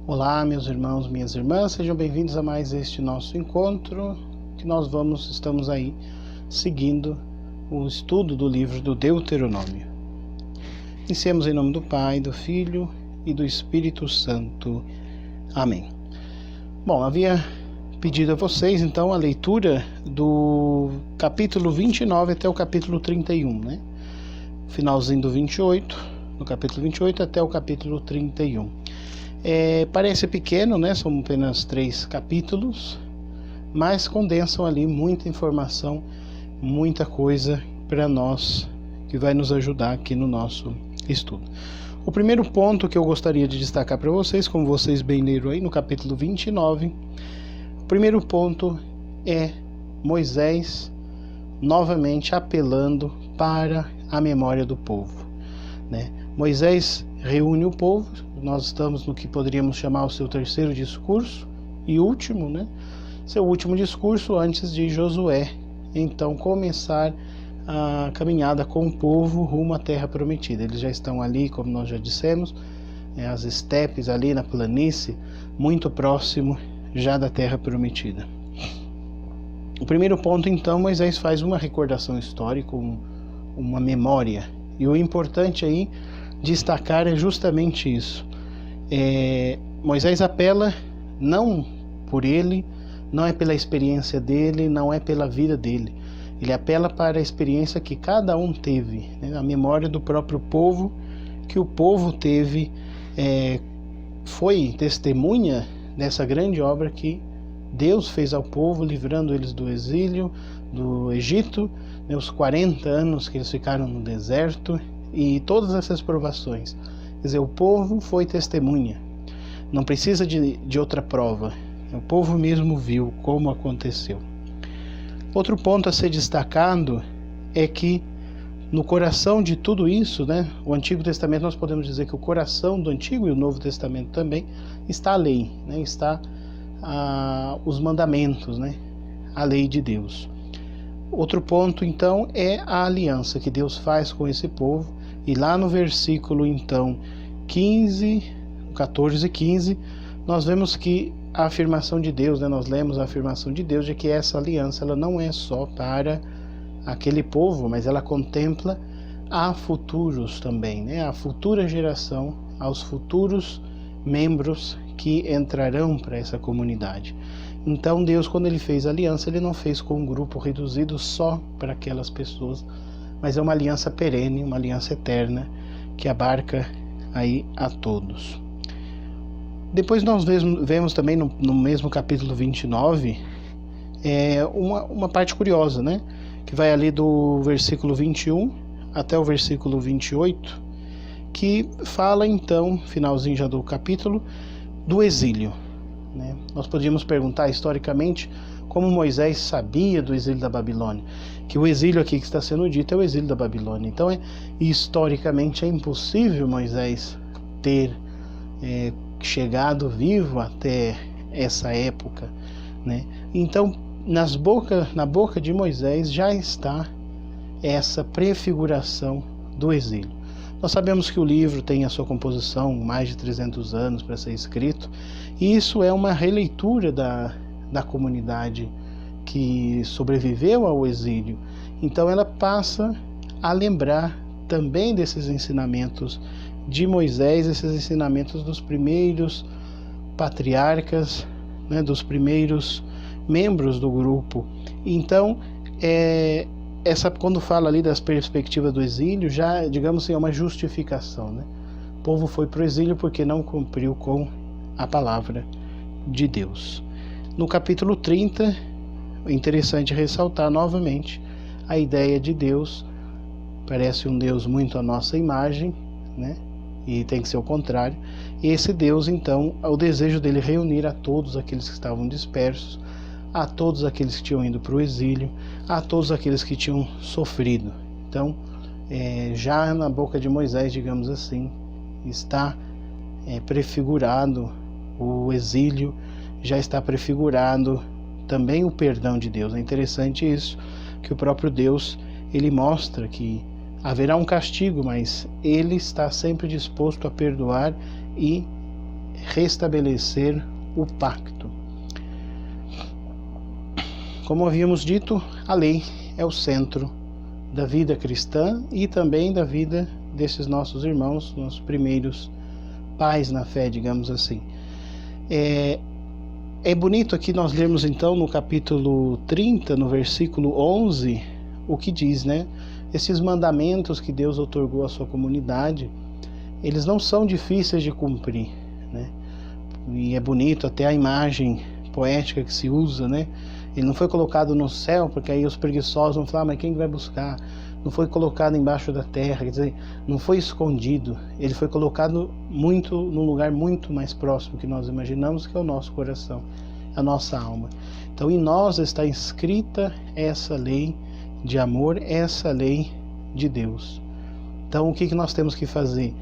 Olá, meus irmãos, minhas irmãs, sejam bem-vindos a mais este nosso encontro, que estamos aí seguindo o estudo do livro do Deuteronômio. Iniciemos em nome do Pai, do Filho e do Espírito Santo. Amém. Bom, havia pedido a vocês, então, a leitura do capítulo 29 até o capítulo 31, né? Finalzinho do 28, no capítulo 28 até o capítulo 31. Parece pequeno, né? São apenas 3 capítulos, mas condensam ali muita informação, muita coisa para nós, que vai nos ajudar aqui no nosso estudo. O primeiro ponto que eu gostaria de destacar para vocês, como vocês bem leram aí no capítulo 29, o primeiro ponto é Moisés novamente apelando para a memória do povo, né? Moisés reúne o povo, nós estamos no que poderíamos chamar o seu terceiro discurso e último, né? Seu último discurso antes de Josué, então, começar a caminhada com o povo rumo à terra prometida. Eles já estão ali, como nós já dissemos, as estepes ali na planície, muito próximo já da terra prometida. O primeiro ponto, então, Moisés faz uma recordação histórica, uma memória, e o importante aí destacar é justamente isso. Moisés apela não por ele, não é pela experiência dele, não é pela vida dele. Ele apela para a experiência que cada um teve, né? A memória do próprio povo, que o povo teve, foi testemunha dessa grande obra que Deus fez ao povo, livrando eles do exílio, do Egito, né? Os 40 anos que eles ficaram no deserto e todas essas provações. Quer dizer, o povo foi testemunha, não precisa de outra prova, o povo mesmo viu como aconteceu. Outro ponto a ser destacado é que no coração de tudo isso, né, o Antigo Testamento, nós podemos dizer que o coração do Antigo e o Novo Testamento também está a lei, né, está os mandamentos, né, a lei de Deus. Outro ponto, então, é a aliança que Deus faz com esse povo. E lá no versículo, então, 14 e 15, nós vemos que a afirmação de Deus, né, nós lemos a afirmação de Deus de que essa aliança ela não é só para aquele povo, mas ela contempla a futuros também, né, a futura geração, aos futuros membros que entrarão para essa comunidade. Então Deus, quando ele fez a aliança, ele não fez com um grupo reduzido só para aquelas pessoas, mas é uma aliança perene, uma aliança eterna, que abarca aí a todos. Depois nós vemos também no mesmo capítulo 29, uma parte curiosa, né? Que vai ali do versículo 21 até o versículo 28, que fala então, finalzinho já do capítulo, do exílio, né? Nós podíamos perguntar historicamente como Moisés sabia do exílio da Babilônia, que o exílio aqui que está sendo dito é o exílio da Babilônia. Então, historicamente é impossível Moisés ter chegado vivo até essa época, né? Então, na boca de Moisés já está essa prefiguração do exílio. Nós sabemos que o livro tem a sua composição, mais de 300 anos para ser escrito, e isso é uma releitura da comunidade que sobreviveu ao exílio. Então ela passa a lembrar também desses ensinamentos de Moisés, esses ensinamentos dos primeiros patriarcas, né, dos primeiros membros do grupo. Então, quando fala ali das perspectivas do exílio, já, digamos assim, é uma justificação, né? O povo foi para o exílio porque não cumpriu com a palavra de Deus. No capítulo 30, é interessante ressaltar novamente a ideia de Deus. Parece um Deus muito à nossa imagem, né? E tem que ser o contrário. E esse Deus, então, o desejo dele reunir a todos aqueles que estavam dispersos, a todos aqueles que tinham ido para o exílio, a todos aqueles que tinham sofrido. Então, já na boca de Moisés, digamos assim, está prefigurado o exílio, já está prefigurado também o perdão de Deus. É interessante isso, que o próprio Deus, ele mostra que haverá um castigo, mas ele está sempre disposto a perdoar e restabelecer o pacto. Como havíamos dito, a lei é o centro da vida cristã e também da vida desses nossos irmãos, nossos primeiros pais na fé, digamos assim. É bonito aqui nós lermos então no capítulo 30, no versículo 11, o que diz, né? Esses mandamentos que Deus outorgou à sua comunidade, eles não são difíceis de cumprir, né? E é bonito até a imagem poética que se usa, né? Ele não foi colocado no céu, porque aí os preguiçosos vão falar, mas quem vai buscar? Não foi colocado embaixo da terra, quer dizer, não foi escondido. Ele foi colocado num lugar muito mais próximo que nós imaginamos, que é o nosso coração, a nossa alma. Então em nós está inscrita essa lei de amor, essa lei de Deus. Então o que nós temos que fazer?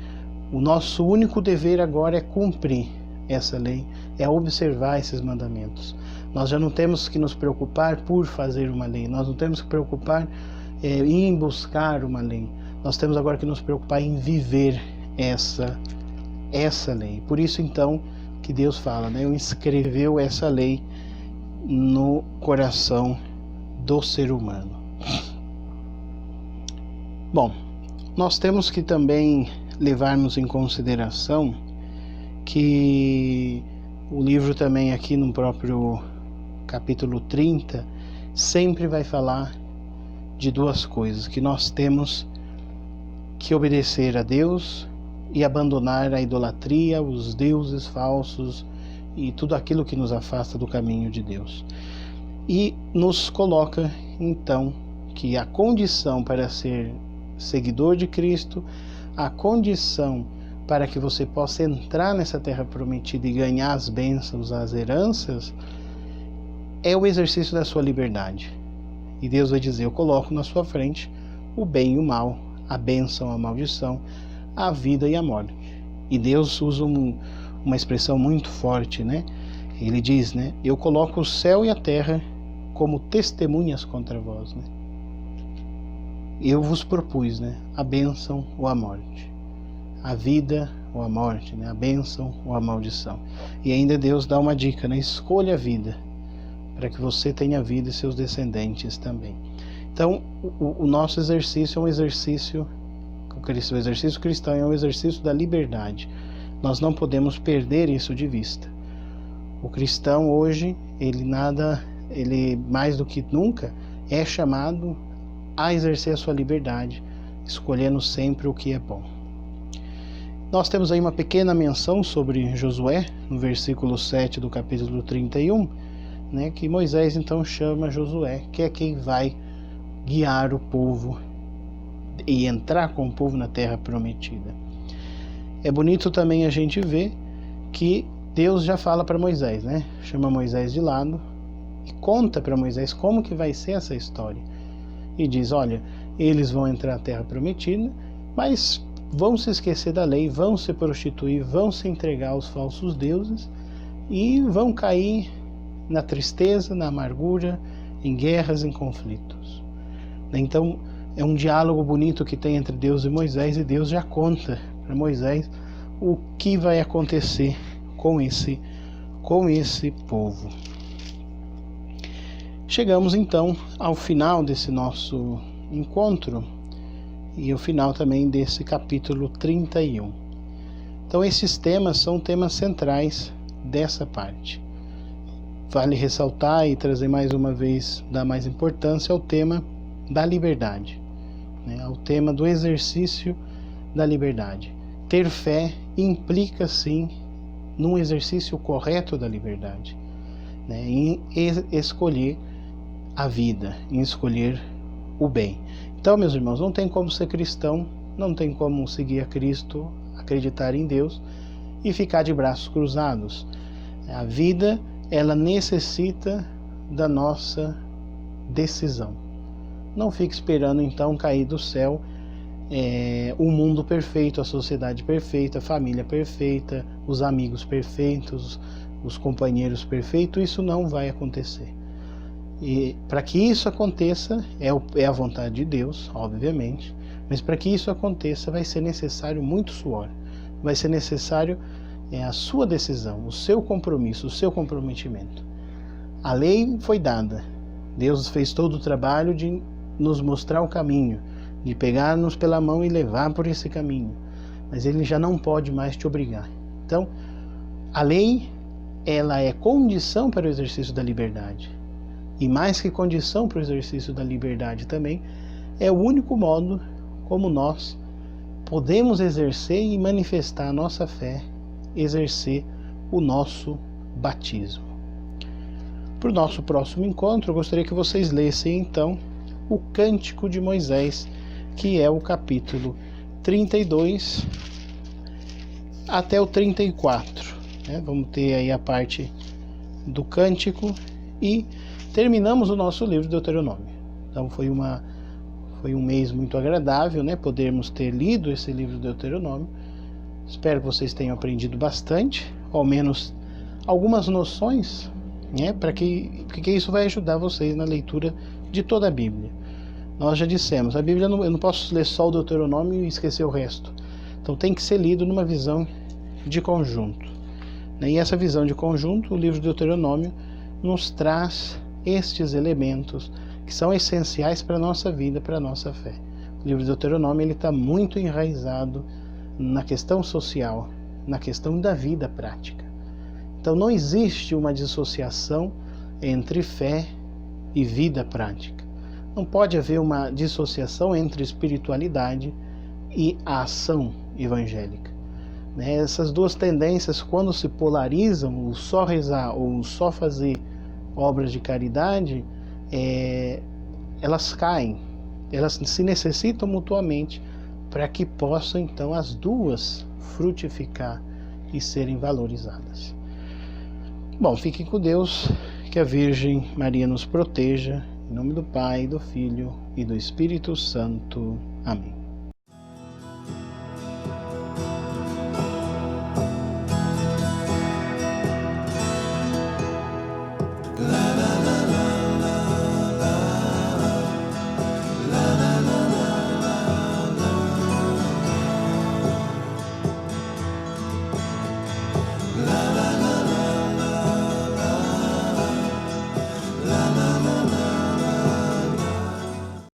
O nosso único dever agora é cumprir essa lei, é observar esses mandamentos. Nós já não temos que nos preocupar por fazer uma lei, nós não temos que preocupar em buscar uma lei. Nós temos agora que nos preocupar em viver essa lei. Por isso então que Deus fala, né? Escreveu essa lei no coração do ser humano. Bom, nós temos que também levarmos em consideração que o livro também aqui no próprio capítulo 30 sempre vai falar de duas coisas, que nós temos que obedecer a Deus e abandonar a idolatria, os deuses falsos e tudo aquilo que nos afasta do caminho de Deus. E nos coloca então que a condição para ser seguidor de Cristo, a condição para que você possa entrar nessa terra prometida e ganhar as bênçãos, as heranças, é o exercício da sua liberdade. E Deus vai dizer, eu coloco na sua frente o bem e o mal, a bênção, a maldição, a vida e a morte. E Deus usa uma expressão muito forte, né? Ele diz, né? Eu coloco o céu e a terra como testemunhas contra vós, né? Eu vos propus, né? A bênção ou a morte, a vida ou a morte, né? A bênção ou a maldição. E ainda Deus dá uma dica, né? Escolha a vida, para que você tenha vida e seus descendentes também. Então, o nosso exercício é um exercício, o exercício cristão é um exercício da liberdade. Nós não podemos perder isso de vista. O cristão hoje, ele mais do que nunca, é chamado a exercer a sua liberdade, escolhendo sempre o que é bom. Nós temos aí uma pequena menção sobre Josué, no versículo 7 do capítulo 31, né, que Moisés então chama Josué, que é quem vai guiar o povo e entrar com o povo na terra prometida. É bonito também a gente ver que Deus já fala para Moisés, né? Chama Moisés de lado e conta para Moisés como que vai ser essa história. E diz, olha, eles vão entrar na terra prometida, mas vão se esquecer da lei, vão se prostituir, vão se entregar aos falsos deuses e vão cair na tristeza, na amargura, em guerras, em conflitos. Então, é um diálogo bonito que tem entre Deus e Moisés, e Deus já conta para Moisés o que vai acontecer com esse povo. Chegamos então ao final desse nosso encontro e ao final também desse capítulo 31. Então esses temas são temas centrais dessa parte. Vale ressaltar e trazer mais uma vez, dar mais importância ao tema da liberdade, né? Ao tema do exercício da liberdade. Ter fé implica sim num exercício correto da liberdade, né? Em escolher a vida, em escolher o bem. Então, meus irmãos, não tem como ser cristão, não tem como seguir a Cristo, acreditar em Deus e ficar de braços cruzados. A vida, ela necessita da nossa decisão. Não fique esperando então cair do céu o mundo perfeito, a sociedade perfeita, a família perfeita, os amigos perfeitos, os companheiros perfeitos. Isso não vai acontecer. E para que isso aconteça, é a vontade de Deus, obviamente, mas para que isso aconteça vai ser necessário muito suor, vai ser necessário é a sua decisão, o seu compromisso, o seu comprometimento. A lei foi dada. Deus fez todo o trabalho de nos mostrar o caminho, de pegar-nos pela mão e levar por esse caminho. Mas Ele já não pode mais te obrigar. Então, a lei, ela é condição para o exercício da liberdade. E mais que condição para o exercício da liberdade também, é o único modo como nós podemos exercer e manifestar a nossa fé, exercer o nosso batismo. Para o nosso próximo encontro, eu gostaria que vocês lessem então o Cântico de Moisés, que é o capítulo 32 até o 34. Vamos ter aí a parte do Cântico e terminamos o nosso livro de Deuteronômio. Então foi um mês muito agradável, podermos ter lido esse livro de Deuteronômio. Espero que vocês tenham aprendido bastante, ao menos algumas noções, porque isso vai ajudar vocês na leitura de toda a Bíblia. Nós já dissemos, a Bíblia eu não posso ler só o Deuteronômio e esquecer o resto. Então tem que ser lido numa visão de conjunto. E essa visão de conjunto, o livro de Deuteronômio nos traz estes elementos que são essenciais para a nossa vida, para a nossa fé. O livro de Deuteronômio está muito enraizado na questão social, na questão da vida prática. Então não existe uma dissociação entre fé e vida prática. Não pode haver uma dissociação entre espiritualidade e a ação evangélica. Essas duas tendências, quando se polarizam, o só rezar ou o só fazer obras de caridade, elas caem, elas se necessitam mutuamente para que possam então as duas frutificar e serem valorizadas. Bom, fiquem com Deus, que a Virgem Maria nos proteja, em nome do Pai, do Filho e do Espírito Santo. Amém.